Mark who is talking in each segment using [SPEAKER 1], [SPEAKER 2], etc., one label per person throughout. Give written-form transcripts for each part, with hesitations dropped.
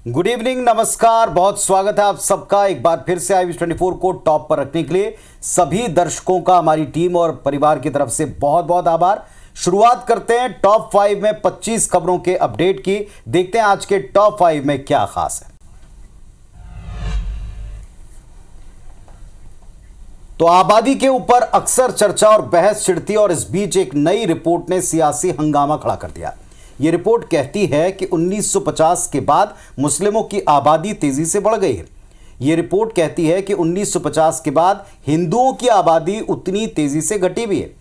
[SPEAKER 1] Good evening, नमस्कार, बहुत स्वागत है आप सबका एक बार फिर से iViz24 को टॉप पर रखने के लिए सभी दर्शकों का हमारी टीम और परिवार की तरफ से बहुत बहुत आभार। शुरुआत करते हैं टॉप 5 में 25 खबरों के अपडेट की। देखते हैं आज के टॉप 5 में क्या खास है। तो आबादी के ऊपर अक्सर चर्चा और बहस छिड़ती और इस बीच एक नई रिपोर्ट ने सियासी हंगामा खड़ा कर दिया। यह रिपोर्ट कहती है कि 1950 के बाद मुस्लिमों की आबादी तेजी से बढ़ गई है। यह रिपोर्ट कहती है कि 1950 के बाद हिंदुओं की आबादी उतनी तेजी से घटी भी है।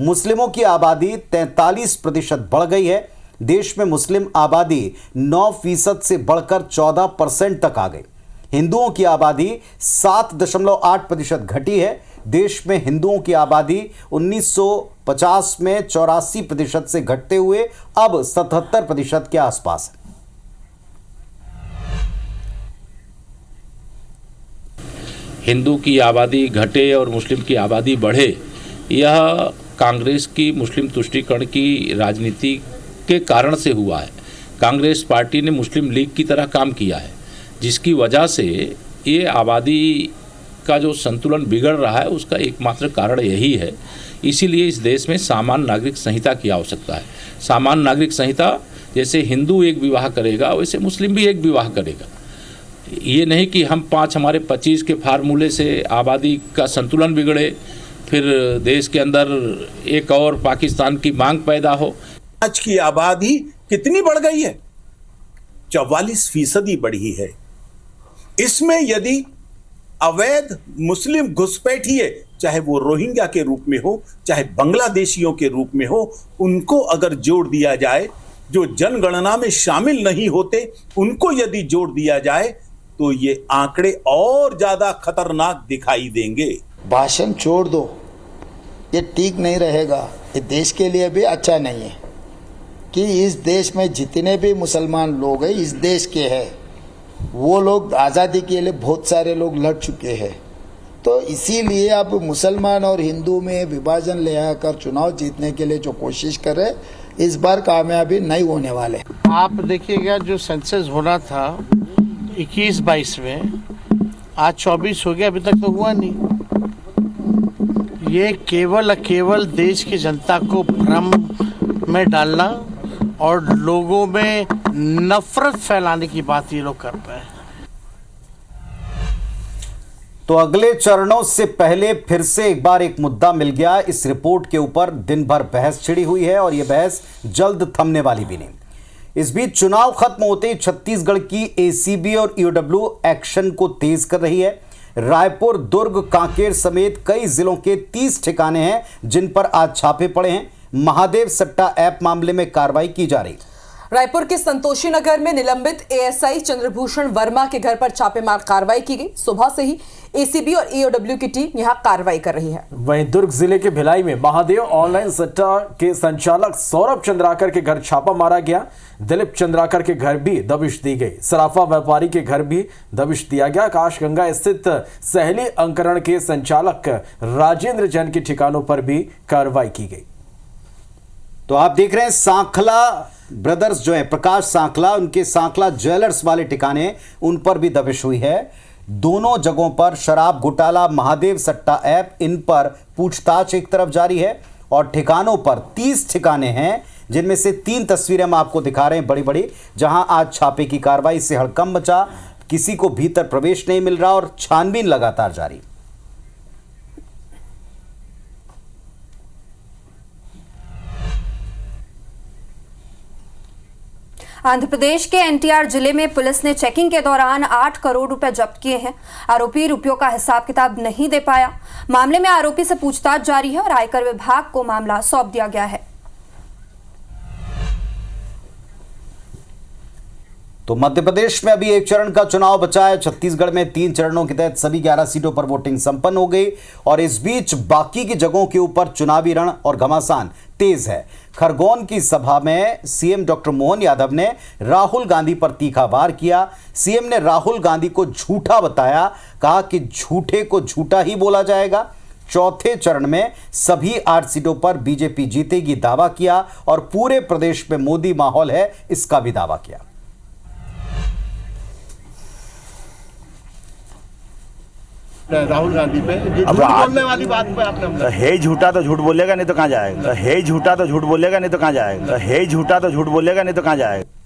[SPEAKER 1] मुस्लिमों की आबादी 43% बढ़ गई है। देश में मुस्लिम आबादी 9% से बढ़कर 14% तक आ गई। हिंदुओं की आबादी 7.8% घटी है। देश में हिंदुओं की आबादी 1950 में 84% से घटते हुए अब 77% के आसपास है।
[SPEAKER 2] हिंदू की आबादी घटे और मुस्लिम की आबादी बढ़े, यह कांग्रेस की मुस्लिम तुष्टीकरण की राजनीति के कारण से हुआ है। कांग्रेस पार्टी ने मुस्लिम लीग की तरह काम किया है, जिसकी वजह से ये आबादी का जो संतुलन बिगड़ रहा है उसका एकमात्र कारण यही है। इसीलिए इस देश में सामान्य नागरिक संहिता की आवश्यकता है। सामान्य नागरिक संहिता जैसे हिंदू एक विवाह करेगा वैसे मुस्लिम भी एक विवाह करेगा। ये नहीं कि हम 5 हमारे 25 के फार्मूले से आबादी का संतुलन बिगड़े, फिर देश के अंदर एक और पाकिस्तान की मांग पैदा हो।
[SPEAKER 3] आज की आबादी कितनी बढ़ गई है? 44% बढ़ी है। इसमें यदि अवैध मुस्लिम घुसपैठिए, चाहे वो रोहिंग्या के रूप में हो, चाहे बांग्लादेशियों के रूप में हो, उनको अगर जोड़ दिया जाए, जो जनगणना में शामिल नहीं होते उनको यदि जोड़ दिया जाए तो ये आंकड़े और ज्यादा खतरनाक दिखाई देंगे।
[SPEAKER 4] भाषण छोड़ दो, ये ठीक नहीं रहेगा। ये देश के लिए भी अच्छा नहीं है कि इस देश में जितने भी मुसलमान लोग हैं इस देश के हैं, वो लोग आज़ादी के लिए बहुत सारे लोग लड़ चुके हैं। तो इसीलिए अब मुसलमान और हिंदू में विभाजन ले आकर चुनाव जीतने के लिए जो कोशिश कर रहे, इस बार कामयाबी नहीं होने वाले।
[SPEAKER 5] आप देखिएगा, जो सेंसस होना था 21-22 में, आज 24 हो गया, अभी तक तो हुआ नहीं। ये केवल देश की जनता को भ्रम में डालना और लोगों में नफरत फैलाने की बात ये लोग कर रहे हैं।
[SPEAKER 1] तो अगले चरणों से पहले फिर से एक बार एक मुद्दा मिल गया। इस रिपोर्ट के ऊपर दिन भर बहस छिड़ी हुई है और यह बहस जल्द थमने वाली भी नहीं। इस बीच चुनाव खत्म होते ही छत्तीसगढ़ की एसीबी और ईओडब्ल्यू एक्शन को तेज कर रही है। रायपुर, दुर्ग, कांकेर समेत कई जिलों के 30 ठिकाने हैं जिन पर आज छापे पड़े हैं। महादेव सट्टा ऐप मामले में कार्रवाई की जा रही।
[SPEAKER 6] रायपुर के संतोषी नगर में निलंबित एएसआई चंद्रभूषण वर्मा के घर पर छापेमार कार्रवाई की गई। सुबह से ही एसीबी और ईओडब्ल्यू की टीम यहां कार्रवाई कर रही है।
[SPEAKER 7] वहीं दुर्ग जिले के भिलाई में महादेव ऑनलाइन सट्टा के संचालक सौरभ चंद्राकर के घर छापा मारा गया। दिलीप चंद्राकर के घर भी दबिश दी गई। सराफा व्यापारी के घर भी दबिश दिया गया। आकाशगंगा स्थित सहेली अंकरण के संचालक राजेंद्र जैन के ठिकानों पर भी कार्रवाई की गई।
[SPEAKER 1] तो आप देख रहे हैं सांखला ब्रदर्स जो है, प्रकाश सांखला, उनके सांखला ज्वेलर्स वाले ठिकाने, उन पर भी दबिश हुई है। दोनों जगहों पर शराब घोटाला, महादेव सट्टा ऐप, इन पर पूछताछ एक तरफ जारी है और ठिकानों पर 30 ठिकाने हैं जिनमें से 3 तस्वीरें हम आपको दिखा रहे हैं बड़ी बड़ी, जहां आज छापे की कार्रवाई से हड़कंप मचा। किसी को भीतर प्रवेश नहीं मिल रहा और छानबीन लगातार जारी।
[SPEAKER 8] आंध्र प्रदेश के एनटीआर जिले में पुलिस ने चेकिंग के दौरान 8 करोड़ रुपए जब्त किए हैं। आरोपी रुपयों का हिसाब किताब नहीं दे पाया। मामले में आरोपी से पूछताछ जारी है और आयकर विभाग को मामला सौंप दिया गया है।
[SPEAKER 1] तो मध्य प्रदेश में अभी एक चरण का चुनाव बचा है। छत्तीसगढ़ में 3 चरणों के तहत सभी 11 सीटों पर वोटिंग संपन्न हो गई और इस बीच बाकी की जगहों के ऊपर चुनावी रण और घमासान तेज है। खरगोन की सभा में सीएम डॉक्टर मोहन यादव ने राहुल गांधी पर तीखा वार किया। सीएम ने राहुल गांधी को झूठा बताया, कहा कि झूठे को झूठा ही बोला जाएगा। चौथे चरण में सभी 8 सीटों पर बीजेपी जीतेगी दावा किया और पूरे प्रदेश में मोदी माहौल है, इसका भी दावा किया।
[SPEAKER 9] राहुल गांधी पे ये झूठ बोलने वाली बात पे आपने
[SPEAKER 10] है झूठा तो झूठ बोलेगा, नहीं तो कहाँ जाएगा। है झूठा तो झूठ बोलेगा, नहीं तो कहाँ जाएगा। है झूठा तो झूठ बोलेगा, नहीं तो कहाँ जाएगा।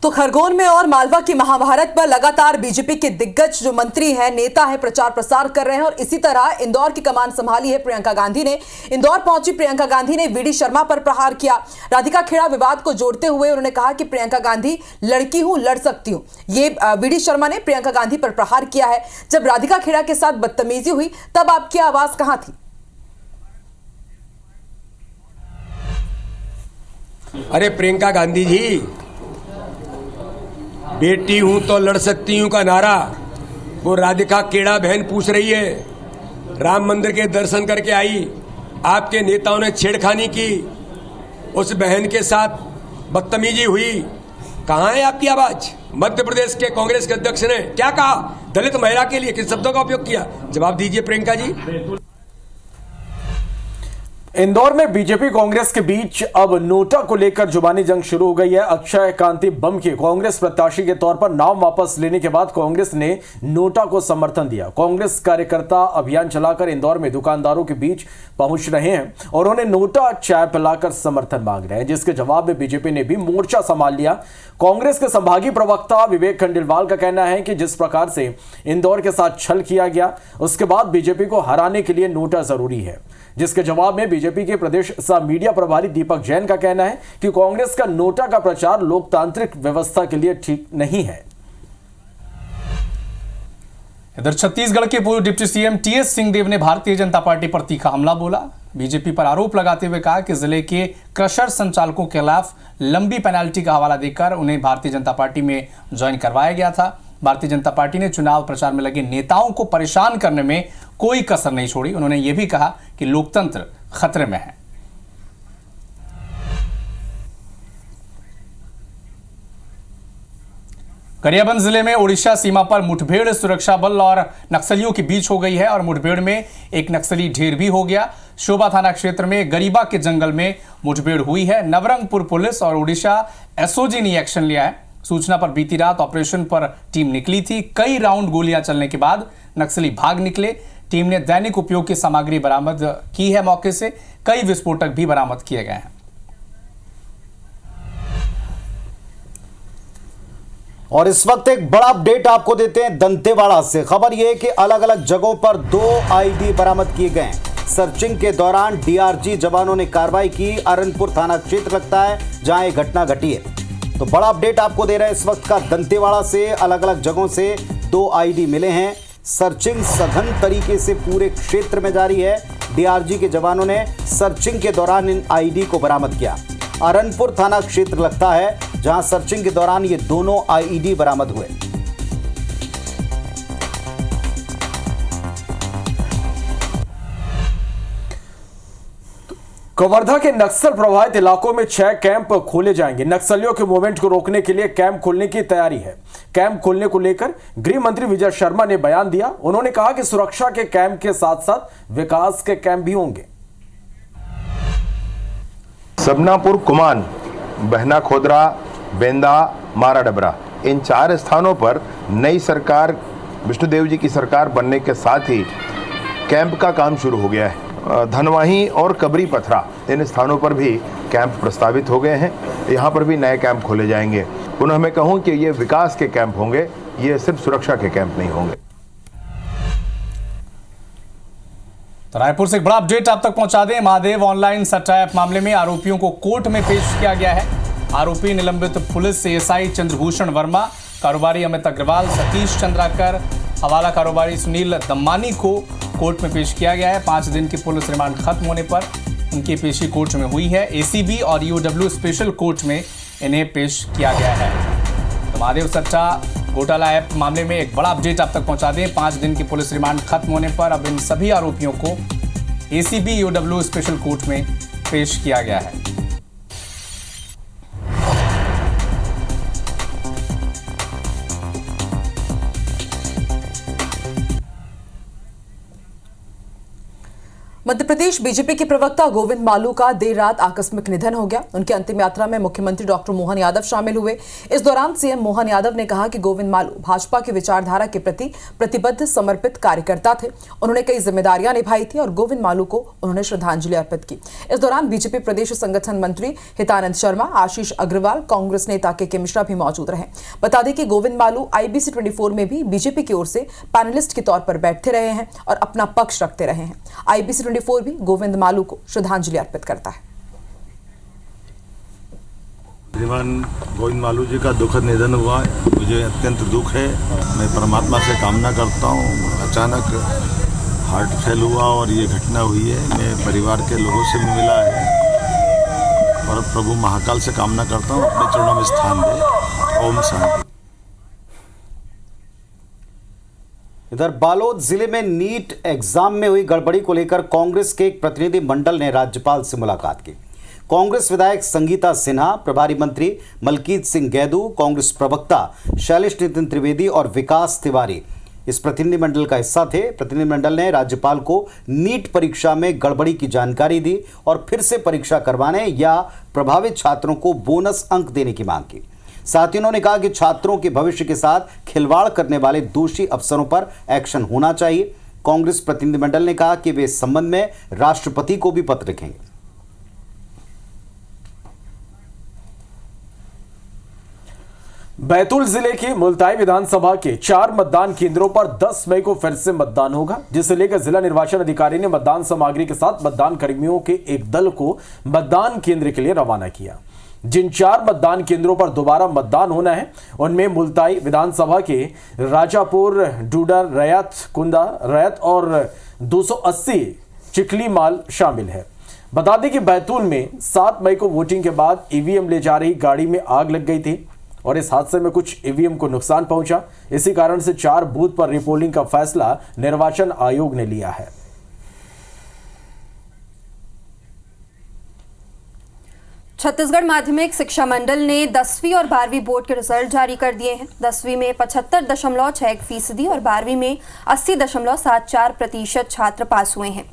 [SPEAKER 6] तो खरगोन में और मालवा की महाभारत पर लगातार बीजेपी के दिग्गज जो मंत्री हैं, नेता है, प्रचार प्रसार कर रहे हैं। और इसी तरह इंदौर की कमान संभाली है प्रियंका गांधी ने। इंदौर पहुंची प्रियंका गांधी ने वीडी शर्मा पर प्रहार किया। राधिका खेड़ा विवाद को जोड़ते हुए उन्होंने कहा कि प्रियंका गांधी लड़की हूं, लड़ सकती हूं। ये वीडी शर्मा ने प्रियंका गांधी पर प्रहार किया है। जब राधिका खेड़ा के साथ बदतमीजी हुई तब आपकी आवाज कहां थी?
[SPEAKER 11] अरे प्रियंका गांधी जी, बेटी हूं तो लड़ सकती हूं का नारा वो राधिका खेड़ा बहन पूछ रही है। राम मंदिर के दर्शन करके आई, आपके नेताओं ने छेड़खानी की, उस बहन के साथ बदतमीजी हुई। कहां है आपकी आवाज? मध्य प्रदेश के कांग्रेस के अध्यक्ष ने क्या कहा? दलित महिला के लिए किस शब्दों का उपयोग किया? जवाब दीजिए प्रियंका जी।
[SPEAKER 7] इंदौर में बीजेपी कांग्रेस के बीच अब नोटा को लेकर जुबानी जंग शुरू हो गई है। अक्षय कांति बम के कांग्रेस प्रत्याशी के तौर पर नाम वापस लेने के बाद कांग्रेस ने नोटा को समर्थन दिया। कांग्रेस कार्यकर्ता अभियान चलाकर इंदौर में दुकानदारों के बीच पहुंच रहे हैं और उन्हें नोटा चाय पिलाकर समर्थन मांग रहे हैं, जिसके जवाब में बीजेपी ने भी मोर्चा संभाल लिया। कांग्रेस के संभागीय प्रवक्ता विवेक खंडेलवाल का कहना है कि जिस प्रकार से इंदौर के साथ छल किया गया, उसके बाद बीजेपी को हराने के लिए नोटा जरूरी है, जिसके जवाब में बीजेपी के प्रदेश सह मीडिया प्रभारी दीपक जैन का कहना है कि कांग्रेस का नोटा का प्रचार लोकतांत्रिक व्यवस्था के लिए ठीक नहीं है।
[SPEAKER 12] इधर छत्तीसगढ़ के पूर्व डिप्टी सीएम टीएस सिंहदेव ने भारतीय जनता पार्टी पर तीखा हमला बोला। बीजेपी पर आरोप लगाते हुए कहा कि जिले के क्रशर संचालकों के खिलाफ लंबी पेनाल्टी का हवाला देकर उन्हें भारतीय जनता पार्टी में ज्वाइन करवाया गया था। भारतीय जनता पार्टी ने चुनाव प्रचार में लगे नेताओं को परेशान करने में कोई कसर नहीं छोड़ी। उन्होंने यह भी कहा कि लोकतंत्र खतरे में है। गरियाबंद जिले में ओडिशा सीमा पर मुठभेड़ सुरक्षा बल और नक्सलियों के बीच हो गई है और मुठभेड़ में एक नक्सली ढेर भी हो गया। शोभा थाना क्षेत्र में गरीबा के जंगल में मुठभेड़ हुई है। नवरंगपुर पुलिस और ओडिशा एसओजी ने एक्शन लिया है। सूचना पर बीती रात ऑपरेशन पर टीम निकली थी। कई राउंड गोलियां चलने के बाद नक्सली भाग निकले। टीम ने दैनिक उपयोग की सामग्री बरामद की है। मौके से कई विस्फोटक भी बरामद किए गए हैं।
[SPEAKER 1] और इस वक्त एक बड़ा अपडेट आपको देते हैं दंतेवाड़ा से। खबर यह है कि अलग अलग जगहों पर 2 आईडी बरामद किए गए हैं। सर्चिंग के दौरान डीआरजी जवानों ने कार्रवाई की। अरनपुर थाना क्षेत्र लगता है जहां यह घटना घटी है। तो बड़ा अपडेट आपको दे रहे हैं इस वक्त का दंतेवाड़ा से। अलग अलग जगहों से 2 आईडी मिले हैं। सर्चिंग सघन तरीके से पूरे क्षेत्र में जारी है। डीआरजी के जवानों ने सर्चिंग के दौरान इन आईडी को बरामद किया। अरनपुर थाना क्षेत्र लगता है जहां सर्चिंग के दौरान ये दोनों आईडी बरामद हुए।
[SPEAKER 7] कवर्धा के नक्सल प्रभावित इलाकों में 6 कैंप खोले जाएंगे। नक्सलियों के मूवमेंट को रोकने के लिए कैंप खोलने की तैयारी है। कैंप खोलने को लेकर गृह मंत्री विजय शर्मा ने बयान दिया। उन्होंने कहा कि सुरक्षा के कैंप के साथ साथ विकास के कैंप भी होंगे।
[SPEAKER 13] सबनापुर, कुमान, बहना खोदरा, बेंदा, मारा डबरा, इन 4 स्थानों पर नई सरकार, विष्णुदेव जी की सरकार बनने के साथ ही कैंप का काम शुरू हो गया है। धनवाही और कबरी पथरा, इन स्थानों पर भी कैंप प्रस्तावित हो गए हैं। यहाँ पर भी नए कैंप खोले जाएंगे। पुनः मैं कहूँ कि ये विकास के कैंप होंगे, ये सिर्फ सुरक्षा के कैंप नहीं होंगे।
[SPEAKER 12] तो रायपुर से एक बड़ा अपडेट आप तक पहुंचा दें। महादेव ऑनलाइन सट्टा ऐप मामले में आरोपियों को कोर्ट में पेश किया गया है। आरोपी निलंबित पुलिस एएसआई चंद्रभूषण वर्मा, कारोबारी अमित अग्रवाल, सतीश चंद्राकर, हवाला कारोबारी सुनील दम्मानी को कोर्ट में पेश किया गया है। 5 दिन की पुलिस रिमांड खत्म होने पर उनकी पेशी कोर्ट में हुई है। एसीबी और ईओडब्ल्यू स्पेशल कोर्ट में इन्हें पेश किया गया है। तो महादेव सट्टा घोटाला ऐप मामले में एक बड़ा अपडेट आप तक पहुंचा दें। 5 दिन की पुलिस रिमांड खत्म होने पर अब इन सभी आरोपियों को एसीबी ईओडब्ल्यू स्पेशल कोर्ट में पेश किया गया है।
[SPEAKER 6] मध्य प्रदेश बीजेपी के प्रवक्ता गोविंद मालू का देर रात आकस्मिक निधन हो गया। उनकी अंतिम यात्रा में मुख्यमंत्री डॉक्टर मोहन यादव शामिल हुए। इस दौरान सीएम मोहन यादव ने कहा कि गोविंद मालू भाजपा की विचारधारा के प्रति प्रतिबद्ध समर्पित कार्यकर्ता थे। उन्होंने कई जिम्मेदारियां निभाई थी और गोविंद मालू को उन्होंने श्रद्धांजलि अर्पित की। इस दौरान बीजेपी प्रदेश संगठन मंत्री हितानंद शर्मा, आशीष अग्रवाल, कांग्रेस नेता के मिश्रा भी मौजूद रहे। बता दें कि गोविंद मालू IBC 24 में भी बीजेपी की ओर से पैनलिस्ट के तौर पर बैठते रहे हैं और अपना पक्ष रखते रहे हैं। IBC 24 भी गोविंद मालू को श्रद्धांजलि अर्पित करता है।
[SPEAKER 14] श्रीमान गोविंद मालू जी का दुखद निधन हुआ, मुझे अत्यंत दुख है। मैं परमात्मा से कामना करता हूँ, अचानक हार्ट फेल हुआ और ये घटना हुई है। मैं परिवार के लोगों से भी मिला है और प्रभु महाकाल से कामना करता हूँ अपने चरणों में स्थान दे। ओम शांति।
[SPEAKER 1] इधर बालोद जिले में नीट एग्जाम में हुई गड़बड़ी को लेकर कांग्रेस के एक प्रतिनिधि मंडल ने राज्यपाल से मुलाकात की। कांग्रेस विधायक संगीता सिन्हा, प्रभारी मंत्री मलकीत सिंह गैदू, कांग्रेस प्रवक्ता शैलेश नितिन त्रिवेदी और विकास तिवारी इस प्रतिनिधिमंडल का हिस्सा थे। प्रतिनिधिमंडल ने राज्यपाल को नीट परीक्षा में गड़बड़ी की जानकारी दी और फिर से परीक्षा करवाने या प्रभावित छात्रों को बोनस अंक देने की मांग की। साथ ही उन्होंने कहा कि छात्रों के भविष्य के साथ खिलवाड़ करने वाले दोषी अफसरों पर एक्शन होना चाहिए। कांग्रेस प्रतिनिधिमंडल ने कहा कि वे इस संबंध में राष्ट्रपति को भी पत्र लिखेंगे।
[SPEAKER 7] बैतूल जिले की मुल्ताई विधानसभा के 4 मतदान केंद्रों पर 10 मई को फिर से मतदान होगा, जिसे लेकर जिला निर्वाचन अधिकारी ने मतदान सामग्री के साथ मतदान कर्मियों के एक दल को मतदान केंद्र के लिए रवाना किया। जिन 4 मतदान केंद्रों पर दोबारा मतदान होना है उनमें मुल्ताई विधानसभा के राजापुर, डूडर, रैयत, कुंदा, रैयत और 280 चिखली माल शामिल है। बता दें कि बैतूल में 7 मई को वोटिंग के बाद ईवीएम ले जा रही गाड़ी में आग लग गई थी और इस हादसे में कुछ ईवीएम को नुकसान पहुंचा। इसी कारण से 4 बूथ पर रिपोलिंग का फैसला निर्वाचन आयोग ने लिया है।
[SPEAKER 8] छत्तीसगढ़ माध्यमिक शिक्षा मंडल ने 10वीं और 12वीं बोर्ड के रिजल्ट जारी कर दिए हैं। 10वीं में 75.61% और 12वीं में 80.74% छात्र पास हुए हैं।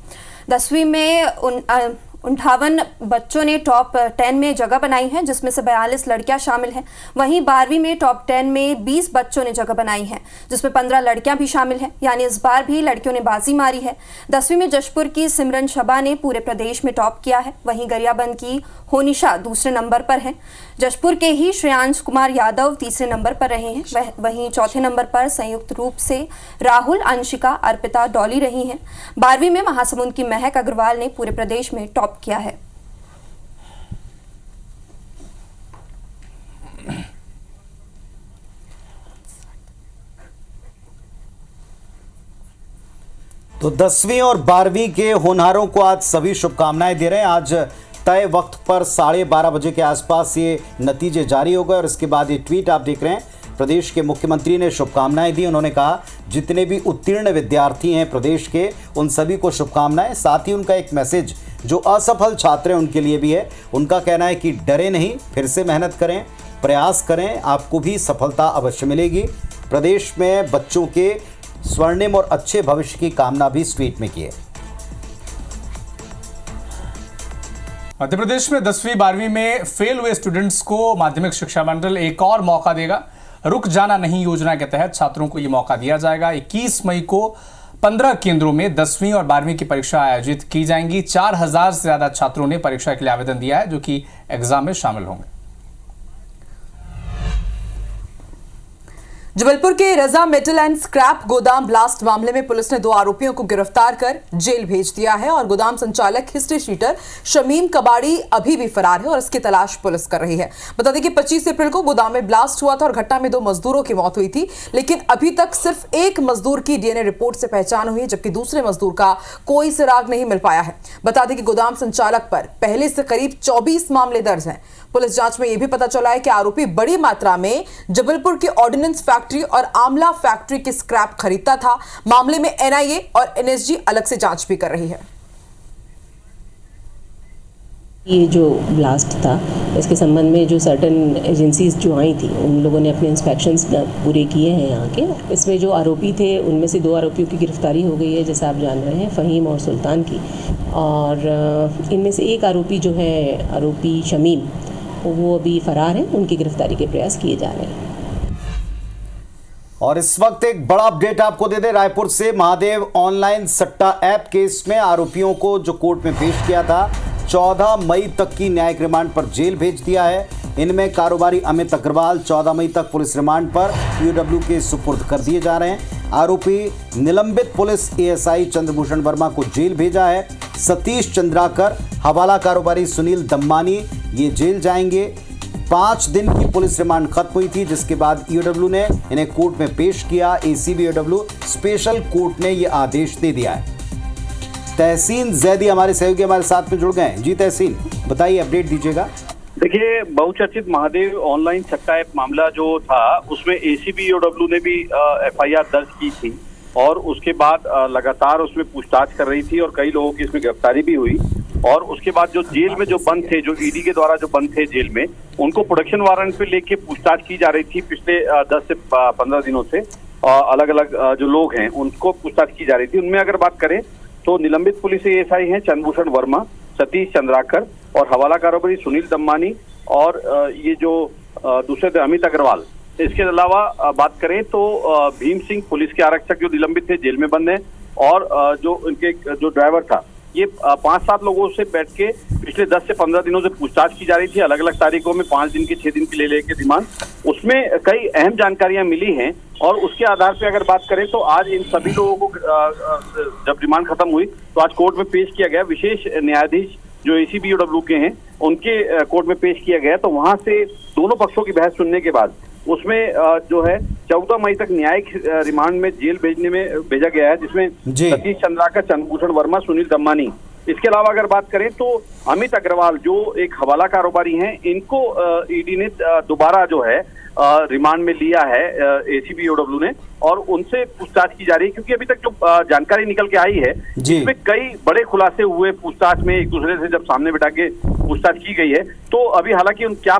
[SPEAKER 8] 10वीं में 58 बच्चों ने टॉप 10 में जगह बनाई है, जिसमें से 42 लड़कियां शामिल हैं। वहीं 12वीं में टॉप 10 में 20 बच्चों ने जगह बनाई है, जिसमें 15 लड़कियां भी शामिल हैं। यानी इस बार भी लड़कियों ने बाजी मारी है। 10वीं में जशपुर की सिमरन शबा ने पूरे प्रदेश में टॉप किया है। वहीं गरियाबंद की होनिशा दूसरे नंबर पर है। जशपुर के ही श्रेयांश कुमार यादव तीसरे नंबर पर रहे हैं। वहीं चौथे नंबर पर संयुक्त रूप से राहुल, अंशिका, अर्पिता, डॉली रही हैं। 12वीं में महासमुंद की महक अग्रवाल ने पूरे प्रदेश में टॉप किया है।
[SPEAKER 1] तो 10वीं और 12वीं के होनहारों को आज सभी शुभकामनाएं दे रहे हैं। आज तय वक्त पर 12:30 बजे के आसपास ये नतीजे जारी हो गए और इसके बाद ये ट्वीट आप देख रहे हैं। प्रदेश के मुख्यमंत्री ने शुभकामनाएं दी। उन्होंने कहा जितने भी उत्तीर्ण विद्यार्थी हैं प्रदेश के, उन सभी को शुभकामनाएं। साथ ही उनका एक मैसेज जो असफल छात्र हैं उनके लिए भी है। उनका कहना है कि डरे नहीं, फिर से मेहनत करें, प्रयास करें, आपको भी सफलता अवश्य मिलेगी। प्रदेश में बच्चों के स्वर्णिम और अच्छे भविष्य की कामना भी इस ट्वीट में की है।
[SPEAKER 12] मध्य प्रदेश में 10वीं 12वीं में फेल हुए स्टूडेंट्स को माध्यमिक शिक्षा मंडल एक और मौका देगा। रुक जाना नहीं योजना के तहत छात्रों को यह मौका दिया जाएगा। 21 मई को 15 केंद्रों में 10वीं और 12वीं की परीक्षा आयोजित की जाएंगी। 4000 से ज्यादा छात्रों ने परीक्षा के लिए आवेदन दिया है, जो कि एग्जाम में शामिल होंगे।
[SPEAKER 6] जबलपुर के रजा मेटल एंड स्क्रैप गोदाम ब्लास्ट मामले में पुलिस ने 2 आरोपियों को गिरफ्तार कर जेल भेज दिया है और गोदाम संचालक हिस्ट्री शीटर शमीम कबाड़ी अभी भी फरार है और इसकी तलाश पुलिस कर रही है। बता दें कि 25 अप्रैल को गोदाम में ब्लास्ट हुआ था और घटना में 2 मजदूरों की मौत हुई थी, लेकिन अभी तक सिर्फ एक मजदूर की डीएनए रिपोर्ट से पहचान हुई है, जबकि दूसरे मजदूर का कोई सुराग नहीं मिल पाया है। बता दें कि गोदाम संचालक पर पहले से करीब 24 मामले दर्ज हैं। पुलिस जांच में यह भी पता चला है कि आरोपी बड़ी मात्रा में जबलपुर की ऑर्डिनेंस फैक्ट्री और आमला फैक्ट्री की स्क्रैप खरीदता था। मामले में एनआईए और एनएसजी अलग से जांच भी कर रही है।
[SPEAKER 15] ये जो ब्लास्ट था इसके संबंध में जो सर्टन एजेंसीज जो आई थी उन लोगों ने अपने इंस्पेक्शंस पूरे किए हैं यहाँ के। इसमें जो आरोपी थे उनमें से 2 आरोपियों की गिरफ्तारी हो गई है, जैसा आप जान रहे हैं, फ़हीम और सुल्तान की। और इनमें से एक आरोपी जो है आरोपी शमीम, वो अभी फरार है, उनकी गिरफ्तारी के प्रयास किए जा रहे हैं।
[SPEAKER 1] और इस वक्त एक बड़ा अपडेट आपको दे दे रायपुर से। महादेव ऑनलाइन सट्टा ऐप केस में आरोपियों को जो कोर्ट में पेश किया था 14 मई तक की न्यायिक रिमांड पर जेल भेज दिया है। इनमें कारोबारी अमित अग्रवाल 14 मई तक पुलिस रिमांड पर ईओडब्ल्यू के सुपुर्द कर दिए जा रहे हैं। आरोपी निलंबित पुलिस एएसआई चंद्रभूषण वर्मा को जेल भेजा है। सतीश चंद्राकर, हवाला कारोबारी सुनील दम्मानी ये जेल जाएंगे। 5 दिन की पुलिस रिमांड खत्म हुई थी, जिसके बाद ईओडब्ल्यू ने इन्हें कोर्ट में पेश किया। एसीबी ईओडब्ल्यू स्पेशल कोर्ट ने यह आदेश दे दिया है। तहसीन जैदी हमारे सहयोगी हमारे साथ में जुड़ गए हैं। जी तहसीन, बताइए, अपडेट दीजिएगा।
[SPEAKER 16] देखिए, बहुचर्चित महादेव ऑनलाइन सट्टा ऐप मामला जो था उसमें एसीबी ईओडब्ल्यू ने भी एफआईआर दर्ज की थी और उसके बाद लगातार उसमें पूछताछ कर रही थी और कई लोगों की इसमें गिरफ्तारी भी हुई। और उसके बाद जो जेल में जो बंद थे, जो ईडी के द्वारा जो बंद थे जेल में, उनको प्रोडक्शन वारंट पे लेके पूछताछ की जा रही थी। पिछले 10 से 15 दिनों से अलग अलग जो लोग हैं उनको पूछताछ की जा रही थी। उनमें अगर बात करें तो निलंबित पुलिस एएसआई हैं चंद्रभूषण वर्मा, सतीश चंद्राकर और हवाला कारोबारी सुनील दम्मानी और ये जो दूसरे थे अमित अग्रवाल। इसके अलावा बात करें तो भीम सिंह पुलिस के आरक्षक जो निलंबित थे जेल में बंद हैं और जो उनके जो ड्राइवर था, ये 5-7 लोगों से बैठ के पिछले 10 से 15 दिनों से पूछताछ की जा रही थी। अलग अलग तारीखों में 5 दिन की 6 दिन की ले के रिमांड, उसमें कई अहम जानकारियां मिली हैं और उसके आधार पे अगर बात करें तो आज इन सभी लोगों को जब रिमांड खत्म हुई तो आज कोर्ट में पेश किया गया। विशेष न्यायाधीश जो एसीबी ईओडब्ल्यू के हैं उनके कोर्ट में पेश किया गया। तो वहां से दोनों पक्षों की बहस सुनने के बाद उसमें जो है 14 मई तक न्यायिक रिमांड में जेल भेजने में भेजा गया है, जिसमें सतीश चंद्राकर, चंद्रभूषण वर्मा, सुनील दम्मानी। इसके अलावा अगर बात करें तो अमित अग्रवाल जो एक हवाला कारोबारी हैं, इनको ईडी ने दोबारा जो है रिमांड में लिया है एसीबी ईओडब्ल्यू ने और उनसे पूछताछ की जा रही है। क्योंकि अभी तक जो जानकारी निकल के आई है इसमें कई बड़े खुलासे हुए पूछताछ में, एक दूसरे से जब सामने बिठा के पूछताछ की गई है। तो अभी हालांकि उन क्या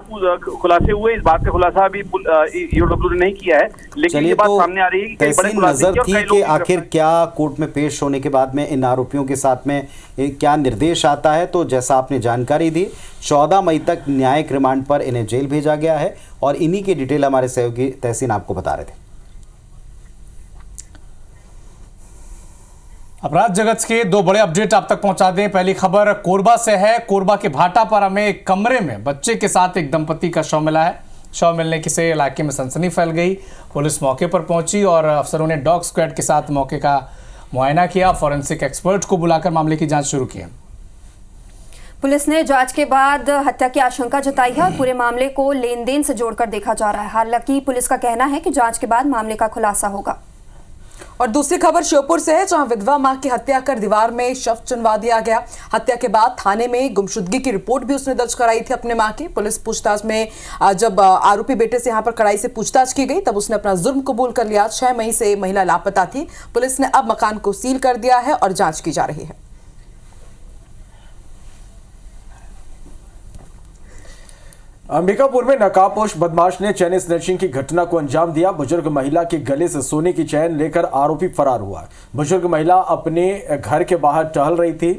[SPEAKER 16] खुलासे हुए इस बात का खुलासा अभी ईओडब्ल्यू ने नहीं किया है, लेकिन ये बात सामने आ रही है कि कई बड़े खुलासे
[SPEAKER 1] नजर थी कि आखिर क्या कोर्ट में पेश होने के बाद में इन आरोपियों के साथ में क्या निर्देश आता है। तो जैसा आपने जानकारी दी 14 मई तक न्यायिक रिमांड पर इन्हें जेल भेजा गया है और इन्हीं की डिटेल हमारे सहयोगी तहसीन आपको बता रहे थे।
[SPEAKER 12] अपराध जगत के 2 बड़े अपडेट आप तक पहुंचा दें। पहली खबर कोरबा से है। कोरबा के भाटापारा में एक कमरे में बच्चे के साथ एक दंपति का शव मिला है। शव मिलने से इलाके में सनसनी फैल गई। पुलिस मौके पर पहुंची और अफसरों ने डॉग स्क्वाड के साथ मौके का मुआयना किया। फॉरेंसिक एक्सपर्ट को बुलाकर मामले की जांच शुरू की है।
[SPEAKER 8] पुलिस ने जांच के बाद हत्या की आशंका जताई है और पूरे मामले को लेन देन से जोड़कर देखा जा रहा है। हालांकि पुलिस का कहना है कि जांच के बाद मामले का खुलासा होगा।
[SPEAKER 6] और दूसरी खबर श्योपुर से है, जहां विधवा मां की हत्या कर दीवार में शव चुनवा दिया गया। हत्या के बाद थाने में गुमशुदगी की रिपोर्ट भी उसने दर्ज कराई थी अपने मां की। पुलिस पूछताछ में जब आरोपी बेटे से यहां पर कड़ाई से पूछताछ की गई तब उसने अपना जुर्म कबूल कर लिया। 6 मई से महिला लापता थी। पुलिस ने अब मकान को सील कर दिया है और जांच की जा रही है।
[SPEAKER 7] अंबिकापुर में नकाबपोश बदमाश ने चैन स्नैचिंग की घटना को अंजाम दिया। बुजुर्ग महिला के गले से सोने की चैन लेकर आरोपी फरार हुआ। बुजुर्ग महिला अपने घर के बाहर टहल रही थी।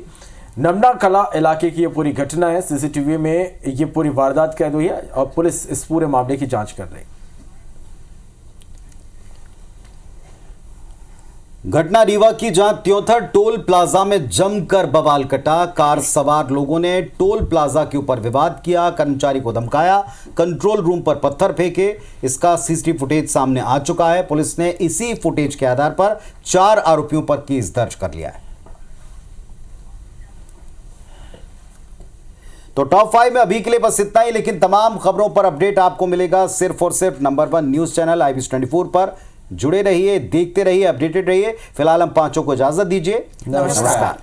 [SPEAKER 7] नमना कला इलाके की यह पूरी घटना है। सीसीटीवी में ये पूरी वारदात कैद हुई है और पुलिस इस पूरे मामले की जांच कर रही है।
[SPEAKER 1] घटना रीवा की, जहां त्योथर टोल प्लाजा में जमकर बवाल कटा। कार सवार लोगों ने टोल प्लाजा के ऊपर विवाद किया, कर्मचारी को धमकाया, कंट्रोल रूम पर पत्थर फेंके। इसका सीसीटीवी फुटेज सामने आ चुका है। पुलिस ने इसी फुटेज के आधार पर 4 आरोपियों पर केस दर्ज कर लिया है। तो टॉप 5 में अभी के लिए बस इतना ही, लेकिन तमाम खबरों पर अपडेट आपको मिलेगा सिर्फ और सिर्फ नंबर 1 न्यूज चैनल IBC 24 पर। जुड़े रहिए, देखते रहिए, अपडेटेड रहिए। फिलहाल हम 5 को इजाजत दीजिए। नमस्कार।